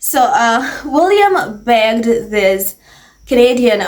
So William begged this Canadian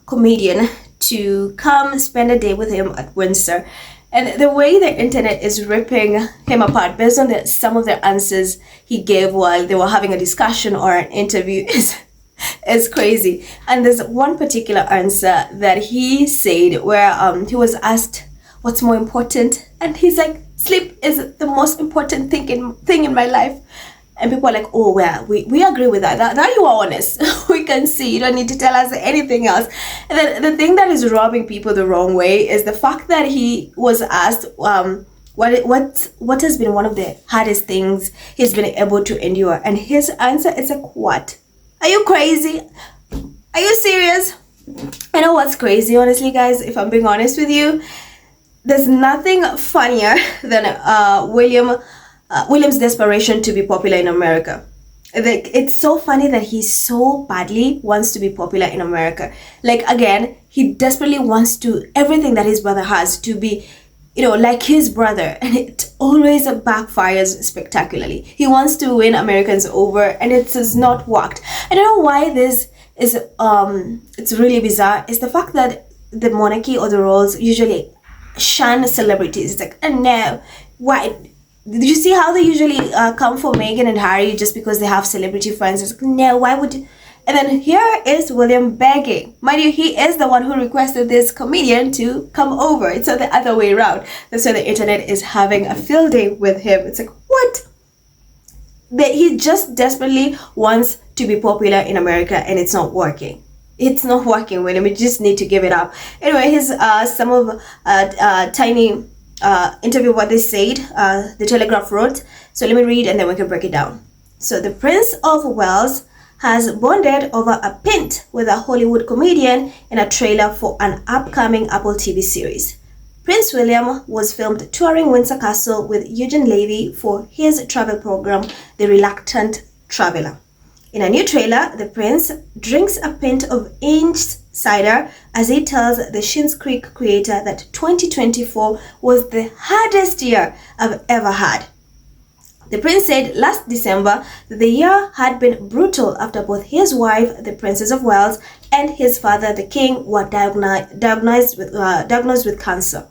comedian to come spend a day with him at Windsor. And the way the internet is ripping him apart based on some of the answers he gave while they were having a discussion or an interview is crazy. And there's one particular answer that he said where he was asked what's more important, and he's like, sleep is the most important thing in my life. And people are like, oh, well, we agree with that. That you are honest. We can see. You don't need to tell us anything else. And then the thing that is rubbing people the wrong way is the fact that he was asked what has been one of the hardest things he's been able to endure. And his answer is like, what? Are you crazy? Are you serious? I know what's crazy, honestly, guys, if I'm being honest with you. There's nothing funnier than William's desperation to be popular in America. It's so funny that he so badly wants to be popular in America. Like, again, he desperately wants to everything that his brother has to be, like his brother, and it always backfires spectacularly. He wants to win Americans over, and it has not worked. I don't know why this is it's really bizarre. It's the fact that the monarchy or the royals usually shun celebrities. It's like, oh no, why? Did you see how they usually come for Meghan and Harry just because they have celebrity friends? It's like, no, why would you? And then here is William begging. Mind you, he is the one who requested this comedian to come over. It's not the other way around. That's why the internet is having a field day with him. It's like, what? He just desperately wants to be popular in America, and it's not working. It's not working, William. We just need to give it up. Anyway, here's some of tiny interview what they said, the Telegraph wrote. So let me read and then we can break it down. So the Prince of Wales has bonded over a pint with a Hollywood comedian in a trailer for an upcoming Apple TV series. Prince William was filmed touring Windsor Castle with Eugene Levy for his travel program, The Reluctant Traveler. In a new trailer, the prince drinks a pint of aged cider as he tells the Schitt's Creek creator that 2024 was the hardest year I've ever had. The prince said last December that the year had been brutal after both his wife, the Princess of Wales, and his father, the king, were diagnosed with cancer.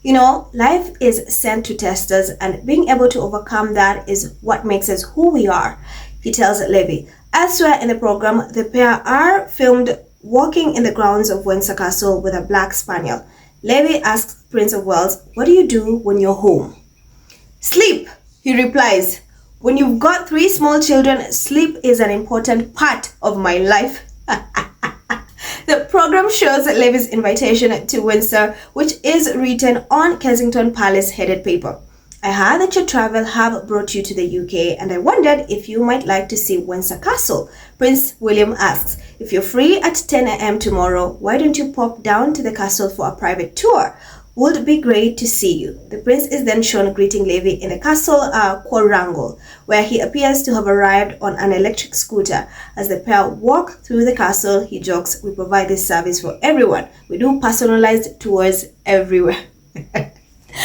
Life is sent to test us, and being able to overcome that is what makes us who we are, he tells Levy. Elsewhere in the program, the pair are filmed walking in the grounds of Windsor Castle with a black spaniel. Levy asks Prince of Wales, what do you do when you're home? Sleep, he replies. When you've got 3 small children, sleep is an important part of my life. The program shows Levy's invitation to Windsor, which is written on Kensington Palace headed paper. I heard that your travel have brought you to the UK, and I wondered if you might like to see Windsor Castle. Prince William asks, if you're free at 10 a.m. tomorrow, why don't you pop down to the castle for a private tour? Would be great to see you. The prince is then shown greeting Levy in the castle quadrangle, where he appears to have arrived on an electric scooter. As the pair walk through the castle, he jokes, we provide this service for everyone. We do personalized tours everywhere.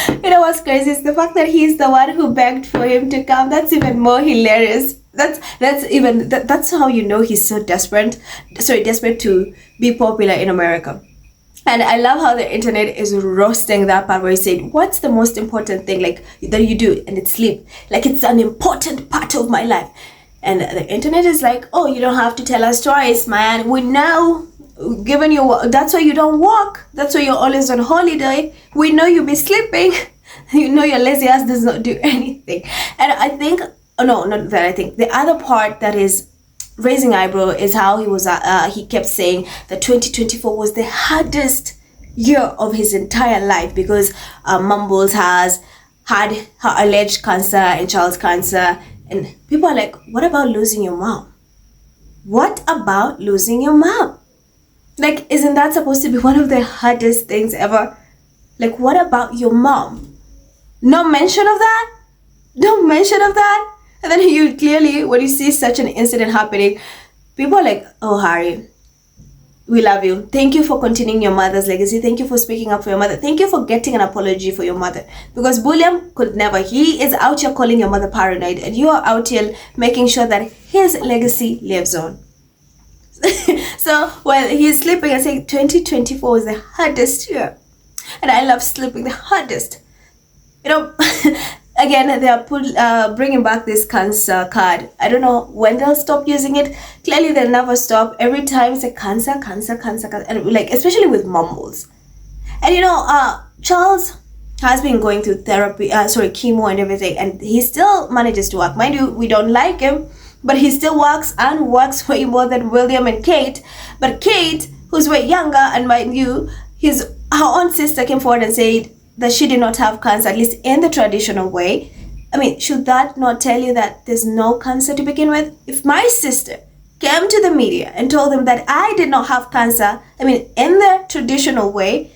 You know what's crazy is the fact that he's the one who begged for him to come. That's even more hilarious. That's how you know he's so desperate to be popular in America. And I love how the internet is roasting that part where he said, what's the most important thing that you do? And it's sleep. Like, it's an important part of my life. And the internet is like, oh, you don't have to tell us twice, man. We know. Given you, that's why you don't walk. That's why you're always on holiday. We know you be sleeping. You know your lazy ass does not do anything. And I think, the other part that is raising eyebrow is how he kept saying that 2024 was the hardest year of his entire life because Mumbles has had her alleged cancer and child's cancer. And people are like, what about losing your mom? What about losing your mom? Like, isn't that supposed to be one of the hardest things ever? Like, what about your mom? No mention of that? No mention of that? And then you clearly, when you see such an incident happening, people are like, oh, Harry, We love you. Thank you for continuing your mother's legacy. Thank you for speaking up for your mother. Thank you for getting an apology for your mother. Because William could never. He is out here calling your mother paranoid, and you are out here making sure that his legacy lives on. So while he's sleeping, I say 2024 was the hardest year. And I love sleeping the hardest. You know, again, they are bringing back this cancer card. I don't know when they'll stop using it. Clearly, they'll never stop. Every time it's a cancer, and like especially with mumbles. And you know, Charles has been going through therapy, chemo and everything, and he still manages to work. Mind you, we don't like him, but he still works and works way more than William and Kate. But Kate, who's way younger, and mind you, her own sister came forward and said that she did not have cancer, at least in the traditional way. I mean, should that not tell you that there's no cancer to begin with? If my sister came to the media and told them that I did not have cancer, I mean, in the traditional way,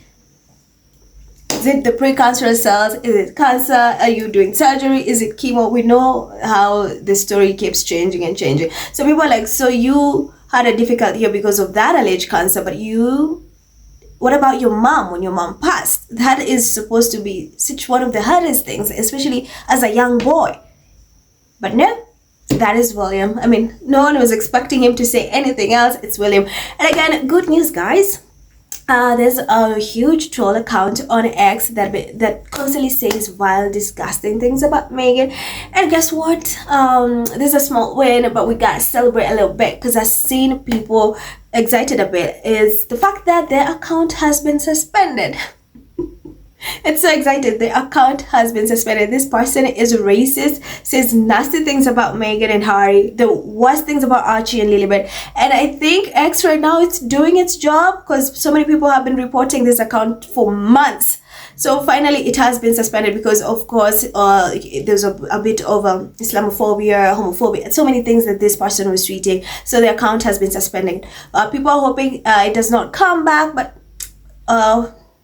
is it the precancerous cells? Is it cancer? Are you doing surgery? Is it chemo? We know how the story keeps changing and changing. So people are like, so you had a difficult year because of that alleged cancer, but what about your mom when your mom passed? That is supposed to be such one of the hardest things, especially as a young boy. But no, that is William. I mean, no one was expecting him to say anything else. It's William. And again, good news, guys. There's a huge troll account on X that constantly says vile, disgusting things about Meghan. And guess what? There's a small win, but we gotta celebrate a little bit because I've seen people excited a bit. Is the fact that their account has been suspended. It's so excited. The account has been suspended. This person is racist, says nasty things about Meghan and Harry, the worst things about Archie and Lilibet. And I think X right now it's doing its job because so many people have been reporting this account for months. So finally it has been suspended because of course there's a bit of Islamophobia, homophobia, and so many things that this person was tweeting. So the account has been suspended. People are hoping it does not come back, but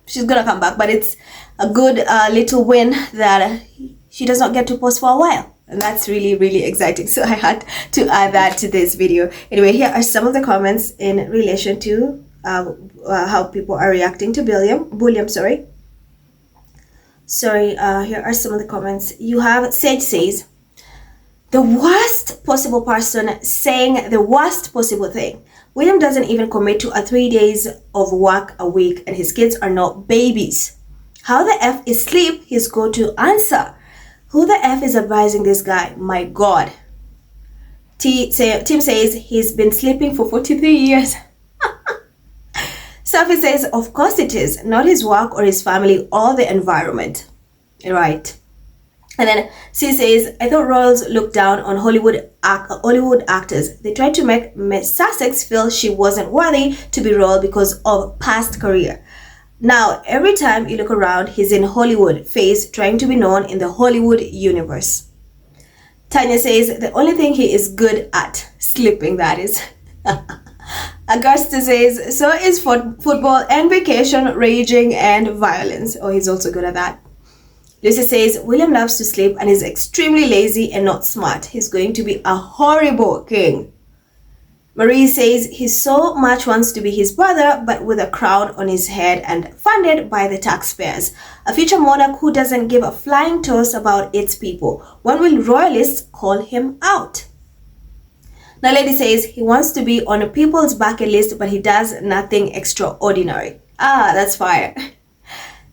she's gonna come back. But it's a good little win that she does not get to post for a while. And that's really, really exciting. So I had to add that to this video. Anyway, here are some of the comments in relation to how people are reacting to William, sorry. Here are some of the comments. You have Sage says, the worst possible person saying the worst possible thing. William doesn't even commit to 3 days of work a week and his kids are not babies. How the F is sleep his go-to answer? Who the F is advising this guy? My God. Tim says he's been sleeping for 43 years. Sophie says, of course it is. Not his work or his family or the environment. Right. And then C says, I thought royals looked down on Hollywood actors. They tried to make Miss Sussex feel she wasn't worthy to be royal because of past career. Now, every time you look around, he's in Hollywood phase trying to be known in the Hollywood universe. Tanya says, the only thing he is good at, sleeping that is. Augusta says, so is football and vacation, raging and violence. Oh, he's also good at that. Lucy says, William loves to sleep and is extremely lazy and not smart. He's going to be a horrible king. Marie says, he so much wants to be his brother, but with a crown on his head and funded by the taxpayers. A future monarch who doesn't give a flying toss about its people. When will royalists call him out? Now, Lady says, he wants to be on a people's bucket list, but he does nothing extraordinary. Ah, that's fire.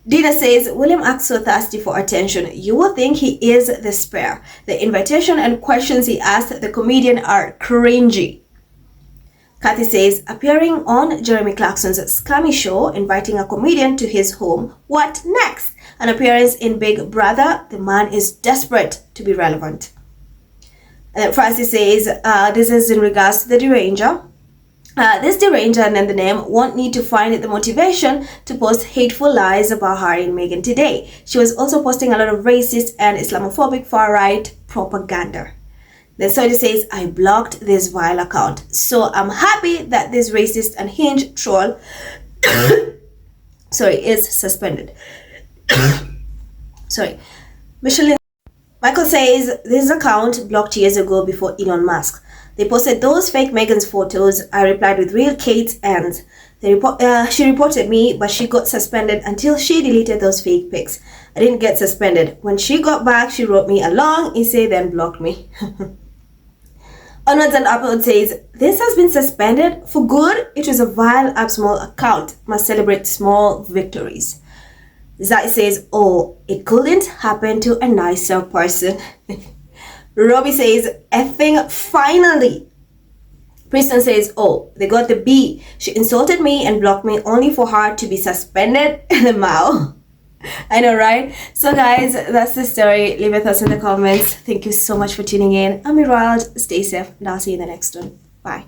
Dina says, William acts so thirsty for attention. You will think he is the spare. The invitation and questions he asked the comedian are cringy. Kathy says, appearing on Jeremy Clarkson's scammy show, inviting a comedian to his home. What next? An appearance in Big Brother. The man is desperate to be relevant. And then Francis says, this is in regards to the deranger. This deranger and then the name won't need to find the motivation to post hateful lies about Harry and Meghan today. She was also posting a lot of racist and Islamophobic far-right propaganda. Then Soji says, I blocked this vile account. So I'm happy that this racist and hinge troll is suspended. Michelle. Michael says, this account blocked years ago before Elon Musk. They posted those fake Megan's photos. I replied with real Kate, and she reported me, but she got suspended until she deleted those fake pics. I didn't get suspended. When she got back, she wrote me a long essay, then blocked me. Onwards and Upload says, this has been suspended for good. It was a vile, small account. Must celebrate small victories. Zai says, oh, it couldn't happen to a nicer person. Robbie says, effing finally. Preston says, oh, they got the B. She insulted me and blocked me only for her to be suspended in the mouth. I know, right? So guys, that's the story. Leave your thoughts in the comments. Thank you so much for tuning in. I'm Emerald. Stay safe, and I'll see you in the next one. Bye.